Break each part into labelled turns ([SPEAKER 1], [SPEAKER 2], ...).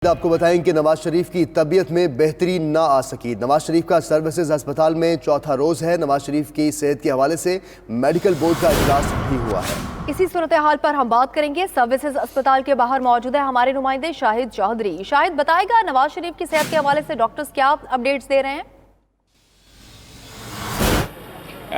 [SPEAKER 1] आपको बताएं कि नवाज शरीफ की तबीयत में बेहतरी ना आ सकी। नवाज शरीफ का सर्विसेज अस्पताल में चौथा रोज है। नवाज शरीफ की सेहत के हवाले से मेडिकल बोर्ड का इजलास भी हुआ है।
[SPEAKER 2] इसी सूरत हाल पर हम बात करेंगे। सर्विसेज अस्पताल के बाहर मौजूद है हमारे नुमाइंदे शाहिद चौधरी। शाहिद, बताएगा नवाज शरीफ की सेहत के हवाले से डॉक्टर्स क्या अपडेट्स दे रहे हैं?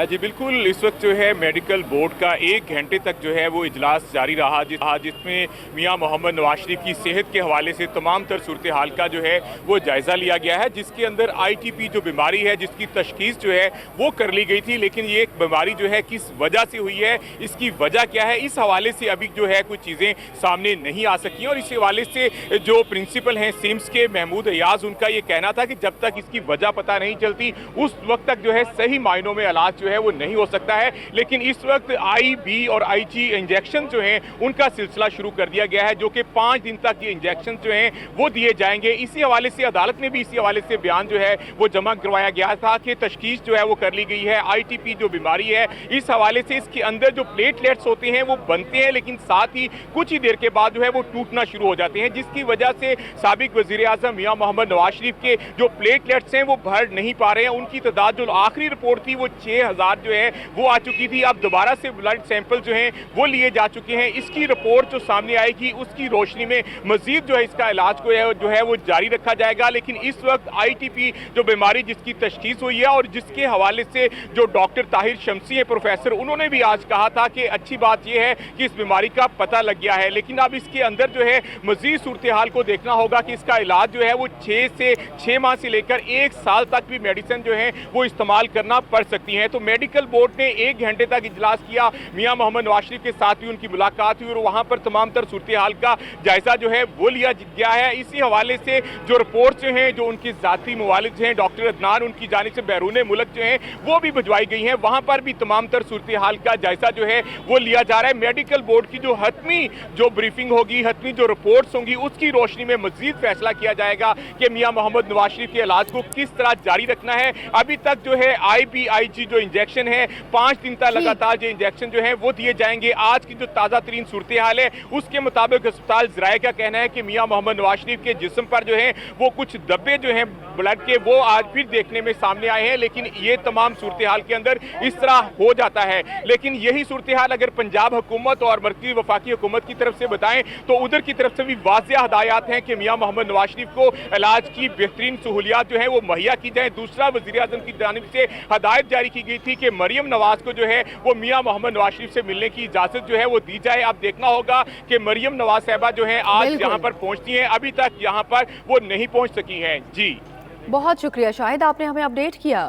[SPEAKER 3] जी बिल्कुल, इस वक्त जो है मेडिकल बोर्ड का 1 घंटे तक जो है वो इजलास जारी रहा, जिसमें मियां मोहम्मद नवाज शरीफ की सेहत के हवाले से तमाम तर सूरत हाल का जो है वो जायज़ा लिया गया है, जिसके अंदर ITP जो बीमारी है जिसकी तशखीस जो है वो कर ली गई थी, लेकिन ये बीमारी जो है किस वजह से हुई है, इसकी वजह क्या है, इस हवाले से अभी जो है कुछ चीज़ें सामने नहीं आ सकी। और इस हवाले से जो प्रिंसिपल हैं सिम्स के महमूद अयाज, उनका ये कहना था कि जब तक इसकी वजह पता नहीं चलती उस वक्त तक जो है सही मायनों में इलाज जो है वो नहीं हो सकता है। लेकिन इस वक्त IB और IG इंजेक्शन जो हैं उनका सिलसिला शुरू कर दिया गया है, जो कि 5 दिन तक ये इंजेक्शन जो हैं वो दिए जाएंगे। इसी हवाले से अदालत ने भी इसी हवाले से बयान जो है वो जमा करवाया गया था कि तशखीस जो है वो कर ली गई है। ITP जो बीमारी है, इस हवाले से इसके अंदर जो प्लेटलेट्स होते हैं वो बनते हैं, लेकिन साथ ही कुछ ही देर के बाद जो है वो टूटना शुरू हो जाते हैं, जिसकी वजह से साबिक वजीर आजम मियां मोहम्मद नवाज शरीफ के जो प्लेटलेट्स हैं वो भर नहीं पा रहे हैं। उनकी तादाद जो आखिरी रिपोर्ट थी वो 6000 जो है वो आ चुकी थी। अब दोबारा से ब्लड सैंपल जो हैं वो लिए जा चुके हैं। इसकी रिपोर्ट जो सामने आएगी उसकी रोशनी में मजीद जो है इसका इलाज को जो है वो जारी रखा जाएगा। लेकिन इस वक्त ITP जो बीमारी जिसकी तशखीस हुई है और जिसके हवाले से जो डॉक्टर ताहिर शमसी है प्रोफेसर, उन्होंने भी आज कहा था कि अच्छी बात यह है कि इस बीमारी का पता लग गया है, लेकिन अब इसके अंदर जो है मजीद सूरत हाल को देखना होगा कि इसका इलाज जो है वो 6 माह से लेकर 1 साल तक भी मेडिसिन जो है वो इस्तेमाल करना पड़ सकती है। तो मेडिकल बोर्ड ने 1 घंटे तक इजलास किया, मियां मोहम्मद नवाज शरीफ के साथ भी उनकी मुलाकात हुई और वहां पर तमाम तर सूरत हाल का जायजा जो है वो लिया गया है। इसी हवाले से जो रिपोर्ट जो हैं जो उनके जाती मुवालिद हैं डॉक्टर अदनान, उनकी जानिब से बैरून मुल्क जो हैं वो भी भिजवाई गई हैं। वहां पर भी तमाम तर सूरत हाल का जायजा जो है वो लिया जा रहा है। मेडिकल बोर्ड की जो हतमी जो ब्रीफिंग होगी, हतमी जो रिपोर्ट्स होंगी, उसकी रोशनी में मजीद फैसला किया जाएगा कि मियां मोहम्मद नवाज शरीफ के इलाज को किस तरह जारी रखना है। अभी तक जो है IB IG जो इंजेक्शन है 5 दिन तक लगातार जो इंजेक्शन जो है वो दिए जाएंगे। आज की जो ताज़ा तरीन सूरत हाल है उसके मुताबिक अस्पताल ज़राए का कहना है कि मियां मोहम्मद नवाज शरीफ के जिस्म पर जो है वो कुछ धब्बे जो हैं ब्लड के वो आज फिर देखने में सामने आए हैं। लेकिन ये तमाम सूरत हाल के अंदर इस तरह हो जाता है। लेकिन यही सूरत हाल अगर पंजाब हुकूमत और मरकज़ी वफाकी हुकूमत की तरफ से बताएं तो उधर की तरफ से भी वाज़ेह हदायत हैं कि मियां मोहम्मद नवाज शरीफ को इलाज की बेहतरीन सहूलियात जो है वो मुहैया की जाए। दूसरा, वज़ीर आज़म की जानिब से हदायत जारी की गई थी कि मरियम नवाज को जो है वो मियां मोहम्मद नवाज शरीफ से मिलने की इजाजत जो है वो दी जाए। अब देखना होगा कि मरियम नवाज साहिबा जो है आज यहाँ पर पहुंचती हैं, अभी तक यहाँ पर वो नहीं पहुंच सकी हैं। जी
[SPEAKER 2] बहुत शुक्रिया शाहिद, आपने हमें अपडेट किया।